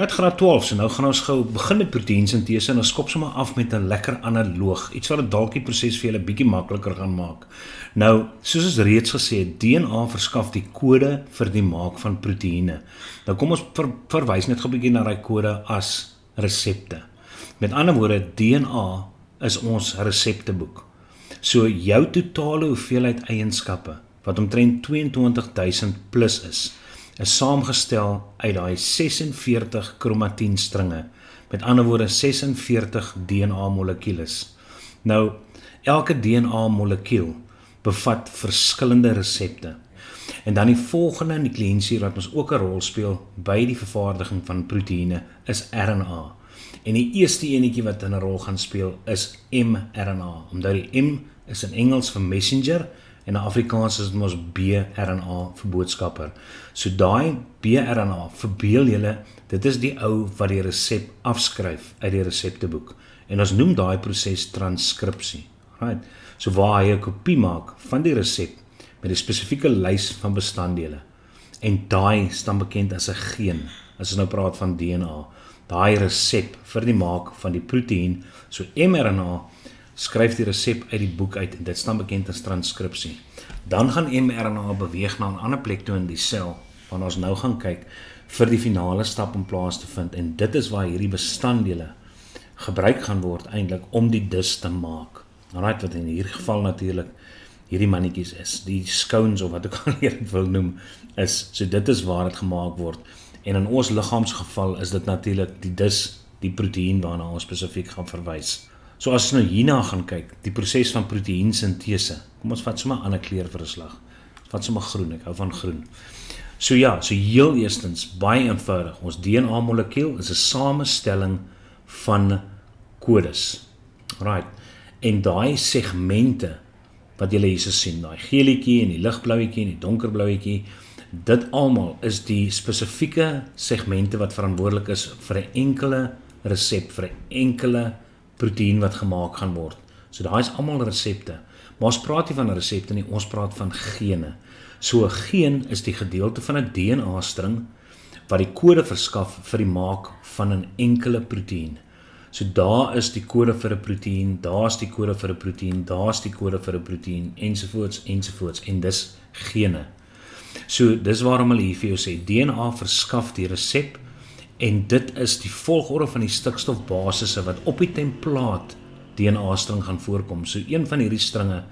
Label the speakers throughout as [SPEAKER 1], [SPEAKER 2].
[SPEAKER 1] Right, graad 12, so nou gaan ons gou begin met proteïensintese en ons skop sommer af met 'n lekker analoog, iets wat dit dalk die proses vir julle bietjie makliker gaan maak. Nou, soos ons reeds gesê het, DNA verskaf die kode vir die maak van proteïene. Nou kom ons verwys net gou 'n bietjie na daai kode as resepte. Met ander woorde, DNA is ons resepteboek. So jou totale hoeveelheid eienskappe, wat omtrent 22.000 plus is saamgestel uit daai 46 kromatienstringe, met ander woorde 46 DNA molekules. Nou, elke DNA molekuul bevat verskillende resepte. En dan die volgende nukleïensuur wat ons ook 'n rol speel by die vervaardiging van proteïene is RNA. En die eerste enetjie wat 'n rol gaan speel is mRNA, omdat die M is in Engels vir messenger en in Afrikaans is dit mos bRNA vir boodskapper. So daai bRNA, verbeel julle, dit is die ou wat die resep afskryf uit die resepteboek. En ons noem daai proses transkripsie. Right? So waar hy 'n kopie maak van die resep met 'n spesifieke lys van bestanddele. En daai staan bekend as 'n geen, as ons nou praat van DNA. Daai resep vir die maak van die proteïen, so mRNA, skryf die resep uit die boek uit en dit staan bekend as transkripsie. Dan gaan mRNA beweeg na 'n ander plek toe in die sel, waar ons nou gaan kyk vir die finale stap om plaas te vind, en dit is waar hierdie bestanddele gebruik gaan word eintlik om die dis te maak. Alright, wat in hierdie geval natuurlik hierdie mannetjies is, die scones of wat ek al hier wil noem, is, so dit is waar dit gemaak word. En in ons liggaamsgeval is dit natuurlik die dis, die proteïen waarna ons spesifiek gaan verwys. So as ons nou hierna gaan kyk, die proses van proteïensintese, kom ons vat sommer 'n ander kleur vir 'n slag. Vat sommer groen, ek hou van groen. So ja, so heel eerstens, baie eenvoudig, ons DNA molekuul is 'n samestelling van kodes. Right. En daai segmente wat julle hier sien, daai geelietjie en die ligblauwetjie en die donkerblauwetjie, dit almal is die spesifieke segmente wat verantwoordelik is vir 'n enkele resep, vir 'n enkele proteïen wat gemaak gaan word. So daai is almal resepte. Maar ons praat nie van resepte nie, ons praat van gene. So 'n geen is die gedeelte van 'n DNA-string wat die kode verskaf vir die maak van 'n enkele proteïen. So daar is die kode vir 'n proteïen, daar is die kode vir 'n proteïen, daar is die kode vir 'n proteïen, ensovoorts, en dis gene. So dis waarom hulle hier vir jou sê, DNA verskaf die resep, en dit is die volgorde van die stikstofbasisse wat op die templaat DNA-string gaan voorkom. So een van hierdie stringe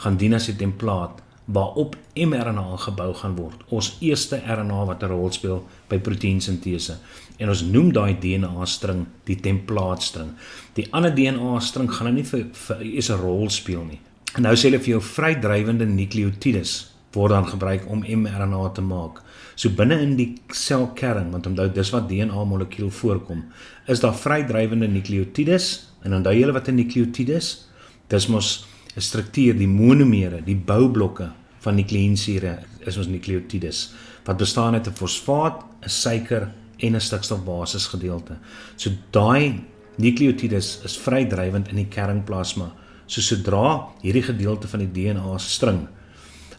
[SPEAKER 1] gaan dien as die templaat waarop mRNA gebou gaan word. Ons eerste RNA wat 'n rol speel by proteïensintese. En ons noem daai DNA-string die templaatstring. Die ander DNA-string gaan nou nie vir 'n rol speel nie. En nou sê hulle vir jou vrydrywende nukleotides word dan gebruik om mRNA te maak. So binne in die selkern, want onthou dis wat DNA-molekuul voorkom, is daar vrydrywende nukleotides, en onthou julle wat 'n nukleotide is? Dis mos 'n struktuur, die monomere, die boublokke van nukleïensure is ons nukleotides, wat bestaan uit 'n fosfaat, 'n suiker en 'n stikstofbasis gedeelte. So daai nukleotides is vrydrywend in die kernplasma. So sodra hierdie gedeelte van die DNA-string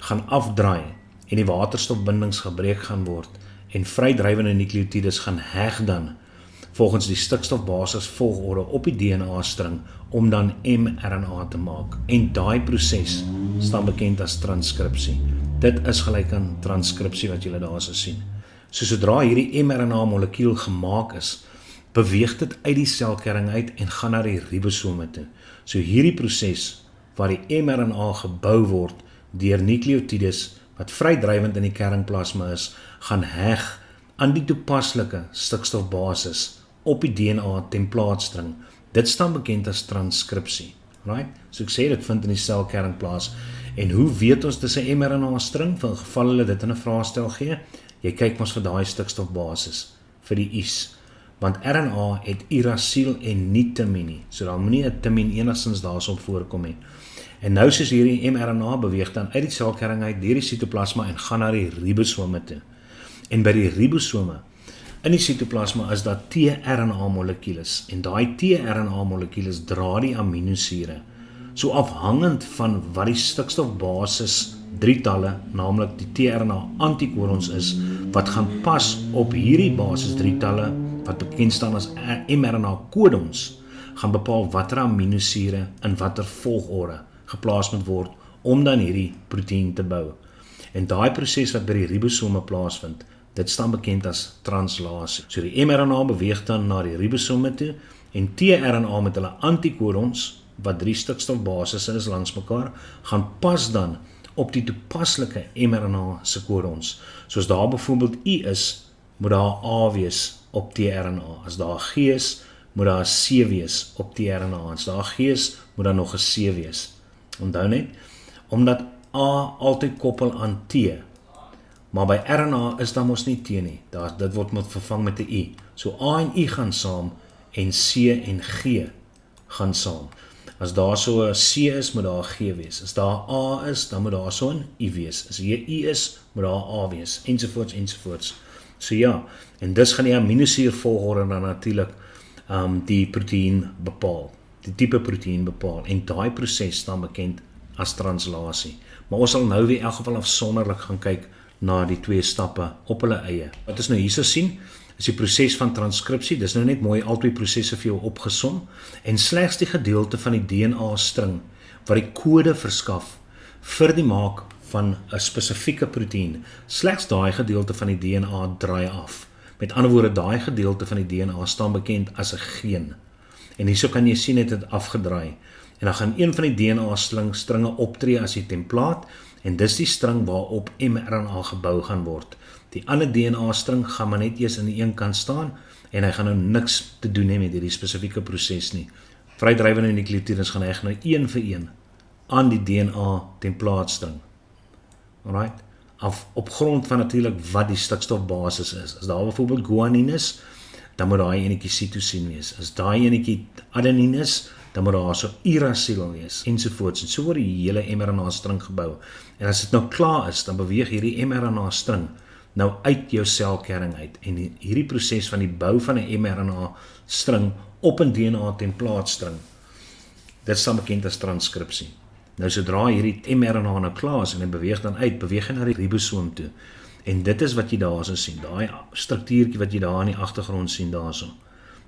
[SPEAKER 1] gaan afdraai en die waterstofbindings gebreek gaan word en vrydrywende nukleotides gaan heg dan volgens die stikstofbasis volgorde op die DNA-string om dan mRNA te maak. En daai proses staan bekend as transkripsie. Dit is gelyk aan transkripsie wat julle daar sien. So sodra hierdie mRNA-molekuul gemaak is, beweeg dit uit die selkern uit en gaan na die ribosome toe. So hierdie proses waar die mRNA gebou word deur nukleotides wat vrydrywend in die kernplasma is, gaan heg aan die toepaslike stikstofbasis op die DNA-templaatstring. Dit staan bekend as transkripsie. Right? So ek sê dit vind in die selkern plaas. En hoe weet ons dis 'n mRNA-string? Vir geval hulle dit in 'n vraestel gee, jy kyk mos vir daai stikstofbasis, vir die U's. Want RNA het urasiel en nie timien nie. So daar moenie 'n timien enigstens daarsop voorkom nie. En nou soos hierdie mRNA beweeg dan uit die selkern uit deur die sitoplasma en gaan na die ribosome toe. En by die ribosome in die sitoplasma is daar tRNA-molekules en daai tRNA-molekules dra die aminosure. So afhangend van wat die stikstofbasis drietalle, naamlik die tRNA-antikorons is, wat gaan pas op hierdie basis drietalle wat bekend staan as mRNA codons, gaan bepaal watter aminosure in watter volgorde geplaas moet word om dan hierdie proteïen te bou. En daai proses wat by die ribosome plaasvind, dit staan bekend as translasie. So die mRNA beweeg dan na die ribosome toe en tRNA met hulle antikodons, wat 3 stikstofbasisse is langs mekaar, gaan pas dan op die toepaslike mRNA se kodons. Soos daar byvoorbeeld U is, moet daar A wees op tRNA. As daar G is, moet daar C wees op tRNA. As daar G is, moet daar nog 'n C wees. Onthou net, omdat A altyd koppel aan T, maar by RNA is daar mos nie T nie. Dit word moet vervang met 'n I. So A en I gaan saam en C en G gaan saam. As daar so 'n C is, moet daar 'n G wees. As daar A is, dan moet daar so 'n I wees. As hier I is, moet daar A wees, ensovoorts, ensovoorts. So ja, en dis gaan die aminosuur volgorde dan natuurlik die proteïen bepaal, die tipe proteïen bepaal, en daai proses staan bekend as translasie. Maar ons sal nou weer in elk geval afsonderlik gaan kyk na die 2 stappe op hulle eie. Wat ons nou hierso sien, is die proses van transkripsie. Dis nou net mooi albei prosesse vir jou opgesom, en slegs die gedeelte van die DNA-string wat die kode verskaf vir die maak van 'n spesifieke proteïen, slegs daai gedeelte van die DNA draai af. Met ander woorde, daai gedeelte van die DNA staan bekend as 'n geen. En hierso kan jy sien het dit afgedraai. En dan gaan een van die DNA-stringe optree as die templaat, en dis die string waarop mRNA gebou gaan word. Die ander DNA-string gaan maar net eers aan die een kant staan, en hy gaan nou niks te doen hê met hierdie spesifieke proses nie. Vrydrywende nukleotides gaan reg nou een vir een aan die DNA-templaatstring. Alright? Op grond van natuurlik wat die stikstofbasis is. As daar byvoorbeeld guanine is, dan moet daai enetjie cytosine wees. As daai enetjie adenine is, dan moet daar so uracil wees, ensovoorts. En so word die hele mRNA-string gebou. En as dit nou klaar is, dan beweeg hierdie mRNA-string nou uit jou selkern uit. En hierdie proses van die bou van 'n mRNA-string op 'n DNA-templaatstring, dit staan bekend as transkripsie. Nou sodra hierdie mRNA nou klaar is en hy beweeg dan uit, beweeg hy na die ribosoom toe. En dit is wat jy daarso sien, daai struktuurtjie wat jy daar in die agtergrond sien daarso.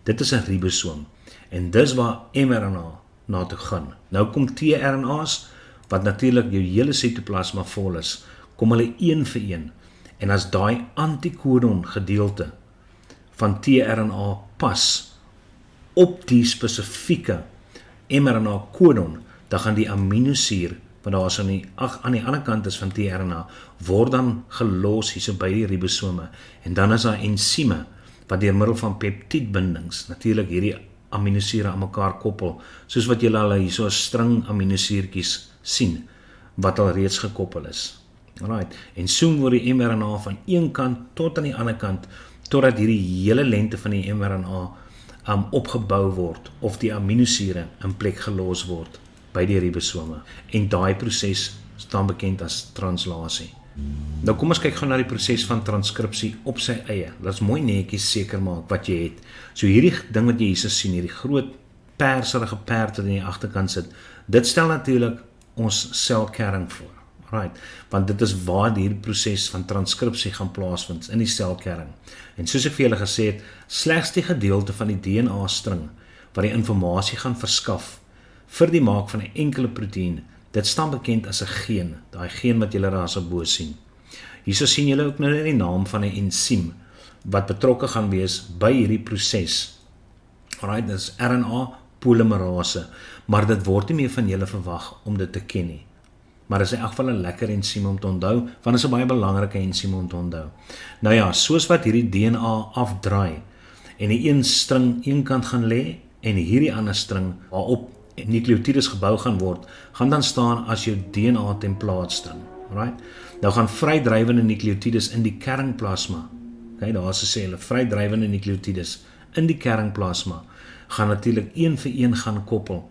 [SPEAKER 1] Dit is 'n ribosoom. En dis waar mRNA na toe gaan. Nou kom tRNA's, wat natuurlik jou hele sitoplasma vol is, kom hulle een vir een. En as daai antikodon gedeelte van tRNA pas op die spesifieke mRNA kodon, dan gaan die aminosuur, wat daar so aan die ander kant is van tRNA, word dan gelos hierso by die ribosome. En dan is daar ensieme, wat deur middel van peptiedbindings natuurlik hierdie aminosure aan mekaar koppel, soos wat julle al hierso 'n string aminosuurtjies sien, wat al reeds gekoppel is. Alright, en so word die mRNA van een kant tot aan die ander kant, totdat hierdie hele lengte van die mRNA opgebou word, of die aminosure in plek gelos word by die ribosome. En daai proses staan bekend as translasie. Nou kom ons kyk gou na die proses van transkripsie op sy eie. Laat ons mooi netjies seker maak wat jy het. So hierdie ding wat jy hier sien, hierdie groot perserige perd wat in die agterkant sit, dit stel natuurlik ons selkern voor. Right, want dit is waar die proses van transkripsie gaan plaasvind, in die selkern. En soos ek vir julle gesê het, slegs die gedeelte van die DNA-string wat die inligting gaan verskaf vir die maak van 'n enkele proteïen, dit staan bekend as 'n geen, daai geen wat julle daar so bo sien. Hierso sien julle ook nou die naam van 'n ensiem wat betrokke gaan wees by hierdie proses. Alright, dit is RNA polymerase, maar dit word nie meer van julle verwag om dit te ken nie. Maar is in elk geval 'n lekker ensiem om te onthou, want is 'n baie belangrike ensiem om te onthou. Nou ja, soos wat hierdie DNA afdraai en die een string een kant gaan lê en hierdie ander string waarop nukleotides gebou gaan word, gaan dan staan as jou DNA-templaatstring. Right? Nou gaan vrydrywende nukleotides in die kernplasma. Okay, daar sê hulle vrydrywende nukleotides in die kernplasma gaan natuurlik een vir een gaan koppel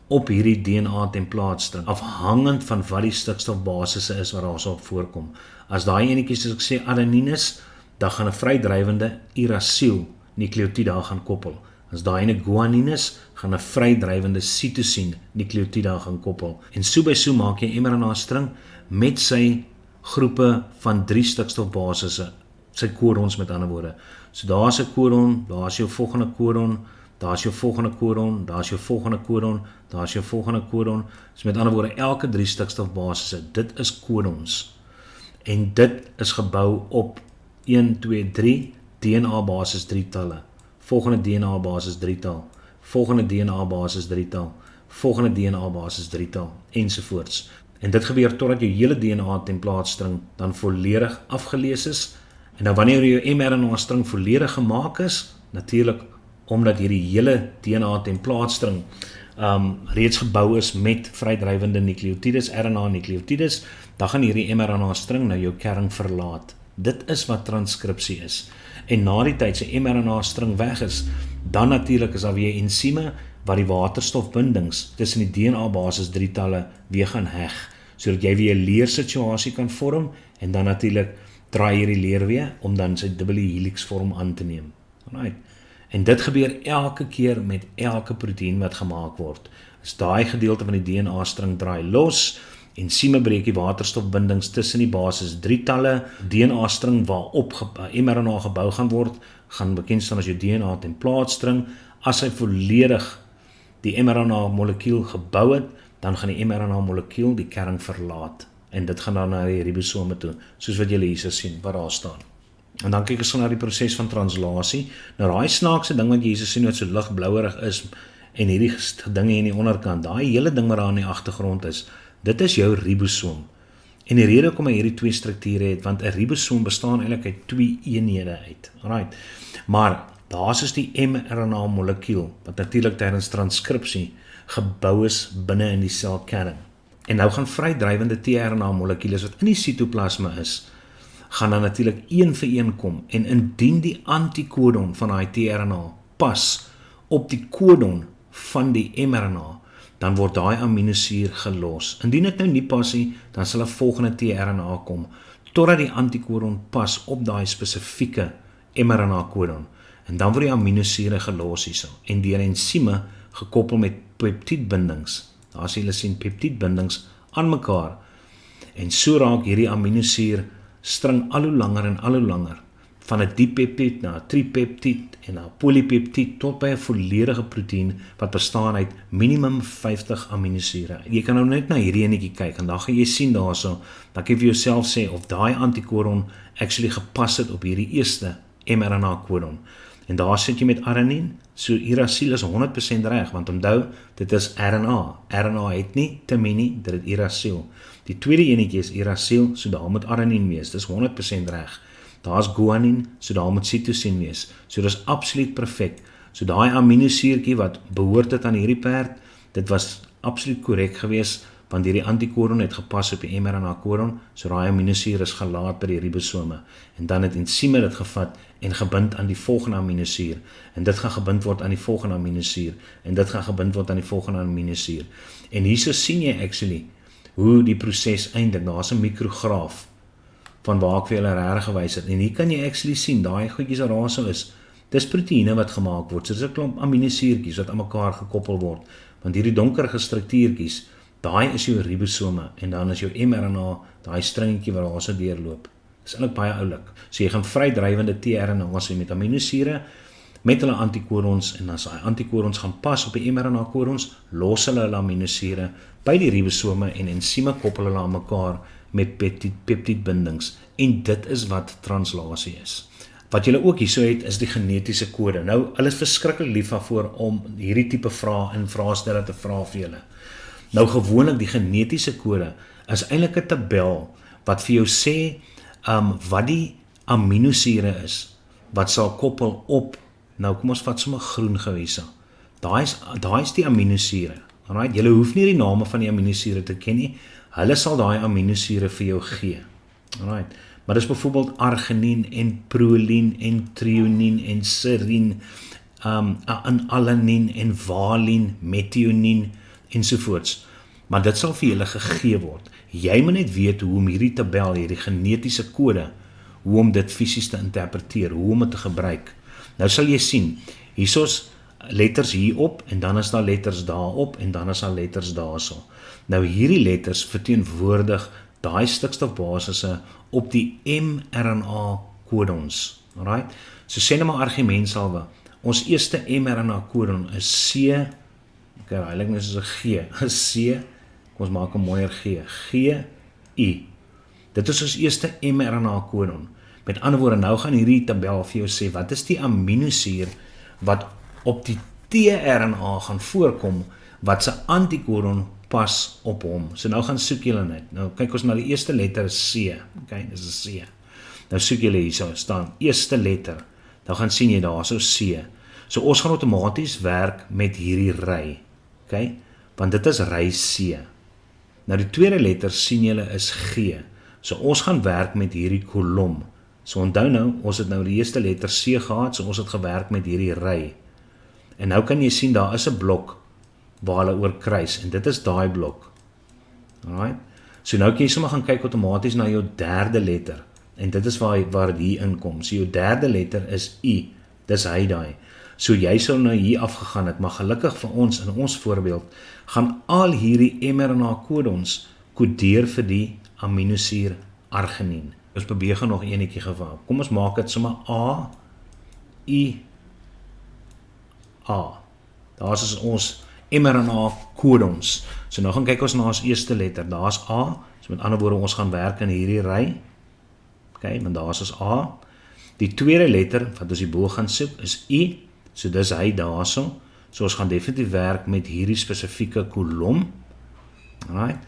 [SPEAKER 1] op hierdie DNA-templaatstring, afhangend van wat die stikstofbasisse is wat daar so op voorkom. As daai enetjies, soos ek sê, adenine is, dan gaan 'n vrydrywende uracil nukleotied daar gaan koppel. As daai ene guanine is, gaan 'n vrydrywende cytosine nukleotied daar gaan koppel. En so by so maak jy mRNA-string met sy groepe van 3 stikstofbasisse sy kodons met ander woorde. So daar is 'n kodon, daar is jou volgende kodon, daar is jou volgende kodon, daar is jou volgende kodon, daar is jou volgende kodon. So met ander woorde, elke 3 stikstofbasisse, dit is kodons. En dit is gebou op 1, 2, 3 DNA-basis 3-talle. Volgende DNA-basis 3-tal, volgende DNA-basis 3-tal, volgende DNA-basis 3-tal, ensovoorts. En dit gebeur totdat jou hele DNA-templaatstring dan volledig afgelees is. En dan wanneer jou mRNA-string volledig gemaak is, natuurlik omdat hierdie hele DNA-templaatstring reeds gebou is met vrydrywende nukleotides, RNA-nukleotides, dan gaan hierdie mRNA-string nou jou kern verlaat. Dit is wat transkripsie is. En na die tyd sy mRNA-string weg is, dan natuurlik is daar weer ensieme wat die waterstofbindings tussen die DNA-basis 3-talle weer gaan heg, sodat jy weer 'n leersituasie kan vorm, en dan natuurlik draai hierdie leer weer om dan sy dubbele helix vorm aan te neem. Alright. En dit gebeur elke keer met elke proteïen wat gemaak word. As daai gedeelte van die DNA-string draai los, ensieme breek die waterstofbindings tussen die basis 3-talle, DNA-string waarop mRNA gebou gaan word, gaan bekend staan as jou DNA-templaatstring. As hy volledig die mRNA-molekuul gebou het, dan gaan die mRNA-molekuul die kern verlaat. En dit gaan dan na die ribosome toe, soos wat julle hier sien, wat daar staan. En dan kyk ons na die proses van translasie. Nou daai snaakse ding wat jy hier sien wat so ligblouerig is, en hierdie dinge in die onderkant, daai hele ding wat daar in die agtergrond is, dit is jou ribosoom. En die rede hoekom hy hierdie 2 strukture het, want 'n ribosoom bestaan eintlik uit 2 eenhede uit. Alright. Maar daar is die mRNA-molekuul, wat natuurlik tydens transkripsie gebou is binne in die selkern. En nou gaan vrydrywende tRNA-molekules wat in die sitoplasma is, gaan dan natuurlik een vir een kom, en indien die antikodon van die tRNA pas op die kodon van die mRNA, dan word daai aminosuur gelos. Indien dit nou nie pas nie, dan sal 'n volgende tRNA kom, totdat die antikodon pas op daai spesifieke mRNA-kodon. En dan word die aminosure gelos hierso, en deur ensieme gekoppel met peptiedbindings. Daar sien julle sien peptiedbindings aan mekaar. En so raak hierdie aminosuur string al hoe langer, van 'n dipeptied na 'n tripeptied en na 'n polypeptied tot by 'n volledige proteïen wat bestaan uit minimum 50 aminosure. Jy kan nou net na hierdie enetjie kyk, en dan gaan jy sien daarso, dan kan jy vir jouself sê of daai antikodon actually gepas het op hierdie eerste mRNA-kodon. En daar sit jy met adenine, so uracil is 100% reg, want onthou, dit is RNA. RNA het nie timine, dit het uracil. Die tweede enetjie is uracil, so daar moet adenine wees, dit is 100% reg. Daar is guanine, so daar moet cytosine wees. So dit is absoluut perfek. So daai aminosuurtjie wat behoort het aan hierdie perd, dit was absoluut korrek geweest, want hierdie antikodon het gepas op die mRNA-kodon, so daai aminosuur is gelaat by die ribosome. En dan het ensieme dit gevat en gebind aan die volgende aminosuur. En dit gaan gebind word aan die volgende aminosuur. En dit gaan gebind word aan die volgende aminosuur. En hierso sien jy actually hoe die proses eindig. Daar's 'n mikrograaf van waar ek vir julle regtig gewys het. En hier kan jy actually sien, daai goedjies wat daar so is, dis proteïene wat gemaak word. So dis 'n klomp aminosuurtjies wat aan mekaar gekoppel word. Want hierdie donkerige struktuurtjies, daai is jou ribosome, en dan is jou mRNA, daai stringetjie wat daar so deurloop. Dis eintlik baie oulik. So jy gaan vrydrywende tRNA's met aminosure, met hulle antikodons, en as daai antikodons gaan pas op die mRNA-kodons, los hulle aminosure by die ribosome, en ensieme koppel hulle aan mekaar met peptiedbindings. En dit is wat translasie is. Wat julle ook hierso het, is die genetiese kode. Nou, hulle is verskriklik lief daarvoor om hierdie tipe vrae en vraestelle te vra vir julle. Nou gewoonlik die genetiese kode is eintlik 'n tabel wat vir jou sê wat die aminosure is wat sal koppel op. Nou kom ons vat sommer groen gewese. Daai is die aminosure. Alright, julle hoef nie die name van die aminosure te ken nie. Hulle sal daai aminosure vir jou gee. Alright. Maar dis byvoorbeeld arginien en prolien en threonien en serien, alanine en valien, methionien ensovoorts. Maar dit sal vir julle gegee word. Jy moet net weet hoe om hierdie tabel, hierdie genetiese kode, hoe om dit fisies te interpreteer, hoe om dit te gebruik. Nou sal jy sien, hier is letters hierop, en dan is daar letters daarop, en dan is daar letters daarso. Nou hierdie letters verteenwoordig daai stikstofbasisse op die mRNA codons. Alright? So sê nou maar argumentsalwe, ons eerste mRNA codon is C, okay, hy lyk net soos 'n G, is C, kom ons maak 'n mooier G, I. Dit is ons eerste mRNA codon. Met ander woorde, nou gaan hierdie tabel vir jou sê, wat is die aminosuur wat op die tRNA gaan voorkom, wat se antikodon pas op hom. So nou gaan soek julle net. Nou kyk ons na die eerste letter is C. Okay, dis 'n C. Nou soek julle hierso staan eerste letter. Nou gaan sien jy daarso C. So ons gaan outomaties werk met hierdie ry. Okay? Want dit is ry C. Nou die tweede letter sien julle is G. So ons gaan werk met hierdie kolom. So onthou nou, ons het nou die eerste letter C gehad, so ons het gewerk met hierdie ry. En nou kan jy sien daar is 'n blok waar hulle oor kruis en dit is daai blok. Alright? So nou kan jy sommer gaan kyk outomaties na jou derde letter en dit is waar dit hier inkom. So jou derde letter is I. Dis hy daai. So jy sou nou hier afgegaan het, maar gelukkig vir ons in ons voorbeeld gaan al hierdie mRNA codons kodeer vir die aminosuur arginine. Ons probeer nog enetjie geval. Kom ons maak dit sommer A, I, A. Daar is ons mRNA codons. So nou gaan kyk ons na ons eerste letter. Daar's A. So met ander woorde ons gaan werk in hierdie ry. Okay, want daar is ons A. Die tweede letter wat ons hierbo gaan soek is I. So dis hy daarso. So ons gaan definitief werk met hierdie spesifieke kolom. Alright.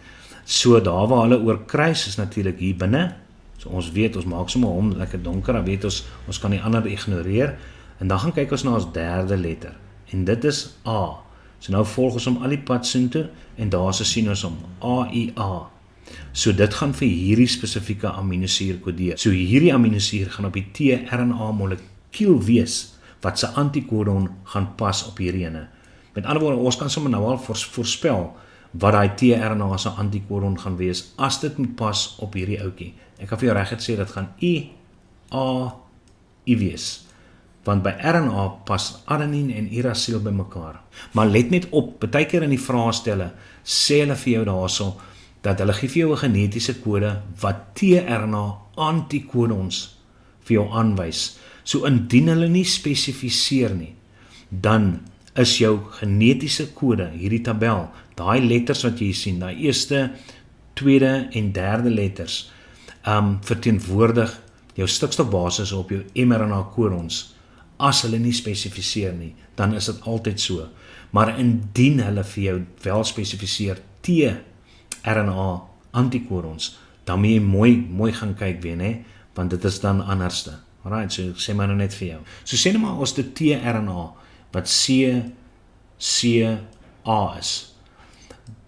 [SPEAKER 1] So daar waar hulle oor kruis is natuurlik hier binne. So ons weet, ons maak sommer hom lekker donker, dan weet ons kan die ander ignoreer. En dan gaan kyk ons na ons derde letter. En dit is A. So nou volg ons hom al die pad soontoe en daar sien ons hom AIA. So dit gaan vir hierdie spesifieke aminosuur kodeer. So hierdie aminosuur gaan op die tRNA molekuul wees wat se antikodon gaan pas op hierdie ene. Met ander woorde, ons kan sommer nou al voorspel wat daai tRNA se antikodon gaan wees as dit moet pas op hierdie ouetjie. Ek kan vir jou reguit sê dit gaan I wees. Want by RNA pas adenine en uracil by mekaar. Maar let net op, baie keer in die vraestelle sê hulle vir jou daarso dat hulle gee vir jou 'n genetiese kode wat tRNA antikodons vir jou aanwys. So indien hulle nie spesifiseer nie, dan is jou genetiese kode, hierdie tabel, daai letters wat jy sien, daai eerste, tweede en derde letters, verteenwoordig jou stikstofbasis op jou mRNA codons. As hulle nie spesifiseer nie, dan is dit altyd so. Maar indien hulle vir jou wel spesifiseer tRNA antikodons, dan moet jy mooi gaan kyk weer, né? Want dit is dan anderste. Alright, so sê maar nou net vir jou. So sê nou maar as dit tRNA wat CA is,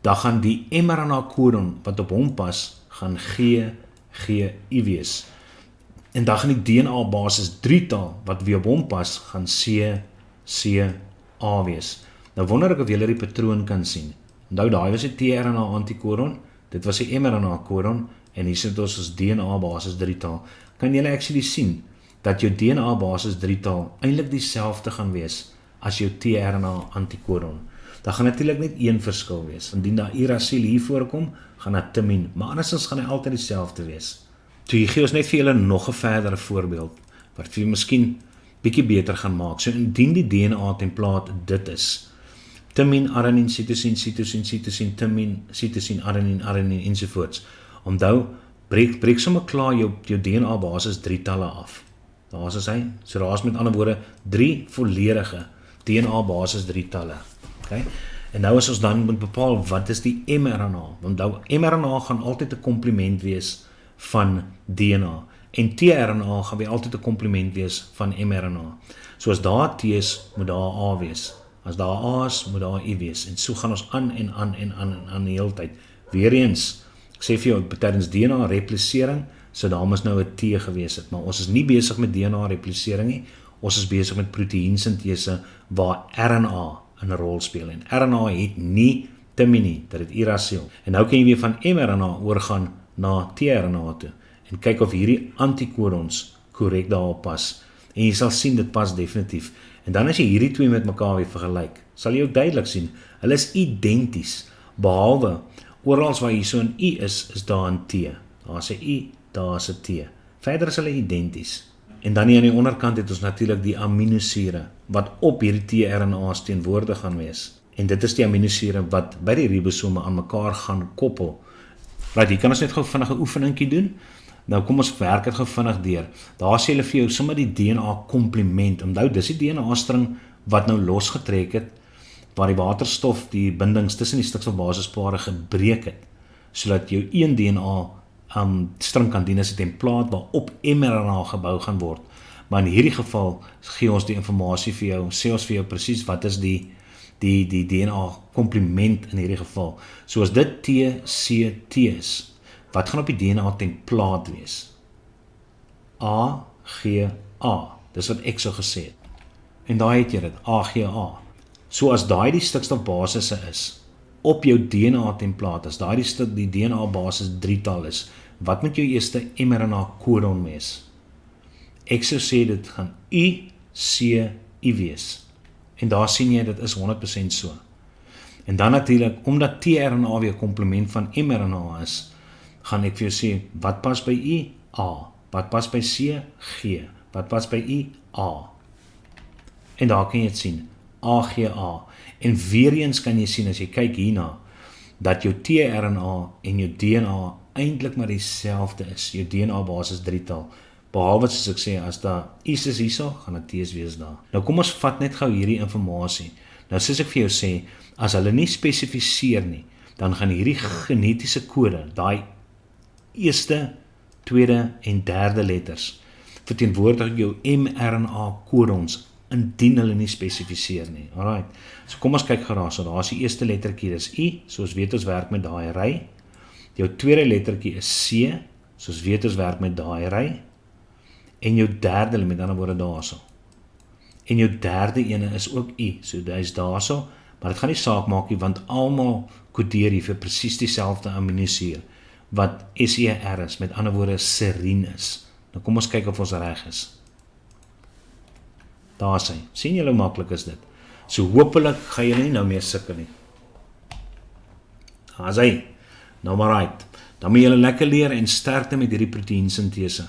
[SPEAKER 1] dan gaan die mRNA codon wat op hom pas, gaan GI wees. En dan gaan die DNA basis 3-tal wat weer op hom pas, gaan CA wees. Nou wonder ek of julle die patroon kan sien. Onthou, daai was die tRNA antikodon, dit was die mRNA codon, en hier sit ons DNA basis 3-tal. Kan julle actually sien dat jou DNA basis 3-tal eintlik dieselfde gaan wees as jou tRNA antikodon. Daar gaan natuurlik net een verskil wees. Indien daar uracil hier voorkom, gaan dit timien, maar andersins gaan hy altyd dieselfde wees. So hier gee ons net vir julle nog 'n verdere voorbeeld wat vir julle miskien bietjie beter gaan maak. So indien die DNA template dit is, timien, adenine, cytosine, timien, cytosine, adenine ensovoorts. Onthou, breek sommer klaar jou DNA basis 3-talle af. Daar is hy. So daar is met ander woorde 3 volledige DNA basis 3-talle. Okay? En nou as ons dan moet bepaal wat is die mRNA, want mRNA gaan altyd 'n komplement wees van DNA en tRNA gaan weer altyd 'n komplement wees van mRNA. So as daar T is, moet daar A wees. As daar A is, moet daar I wees. En so gaan ons aan die hele tyd. Weereens, ek sê vir jou, tydens DNA replisering, so daar moes nou 'n T gewees het, maar ons is nie besig met DNA replisering nie, ons is besig met proteïensintese waar RNA 'n rol speel, en RNA het nie timini, dit het uracil. En nou kan jy weer van mRNA oorgaan na tRNA toe, en kyk of hierdie antikodons korrek daarop pas, en jy sal sien dit pas definitief. En dan as jy hierdie twee met mekaar weer vergelyk, sal jy ook duidelik sien, hulle is identies, behalwe, oral waar hier so 'n I is daar 'n T. Daar is 'n I, daar is 'n T. Verder is hulle identies. En dan hier aan die onderkant het ons natuurlik die aminosure wat op hierdie tRNA's teenwoordig gaan wees. En dit is die aminosure wat by die ribosome aan mekaar gaan koppel. Right, hier kan ons net gou vinnig 'n oefeningkie doen. Nou kom ons werk dit gou vinnig deur. Daar sê hulle vir jou sommer die DNA komplement. Onthou, dis die DNA string wat nou losgetrek het waar die waterstof die bindings tussen die stikstofbasispare gebreek het, sodat jou een DNA string kan dien as 'n templaat waarop mRNA gebou gaan word. Maar in hierdie geval gee ons die inligting vir jou, sê ons vir jou presies wat is die DNA komplement in hierdie geval. So as dit TCT is, wat gaan op die DNA templaat wees? AGA. Dis wat ek so gesê het. En daai het jy dit, AGA. So as daai die stikstofbasisse is op jou DNA templaat, as daai die DNA basis 3-tal is, wat moet jou eerste mRNA kodon wees? Ek sou sê dit gaan UCI wees. En daar sien jy, dit is 100% so. En dan natuurlik, omdat tRNA weer komplement van mRNA is, gaan ek vir jou sê, wat pas by U? A. Wat pas by C? G. Wat pas by I? A. En daar kan jy het sien, AGA. En weer eens kan jy sien, as jy kyk hierna, dat jou tRNA en jou DNA eintlik maar dieselfde is. Jou DNA basis 3-tal. Behalwe soos ek sê, as daar I's is hierso, gaan dit T's wees daar. Nou kom ons vat net gou hierdie inligting. Nou soos ek vir jou sê, as hulle nie spesifiseer nie, dan gaan hierdie genetiese kode, daai eerste, tweede en derde letters, verteenwoordig jou mRNA kodons, indien hulle nie spesifiseer nie. Alright. So kom ons kyk geraas. So daar is die eerste lettertjie, dis I, soos weet ons werk met daai ry. Jou tweede lettertjie is C, soos weet ons werk met daai ry. En jou derde, met ander woorde daarso. En jou derde ene is ook I, so dit is daarso, maar dit gaan nie saak maak nie, want almal kodeer hier vir presies dieselfde aminosuur, wat SER is, met ander woorde serine is. Nou kom ons kyk of ons reg is. Daar is hy. Sien julle hoe maklik is dit? So hopelik gaan julle nie nou meer sukkel nie. Daar is hy. Nou maar right. Dan moet julle lekker leer en sterkte met hierdie proteïensintese.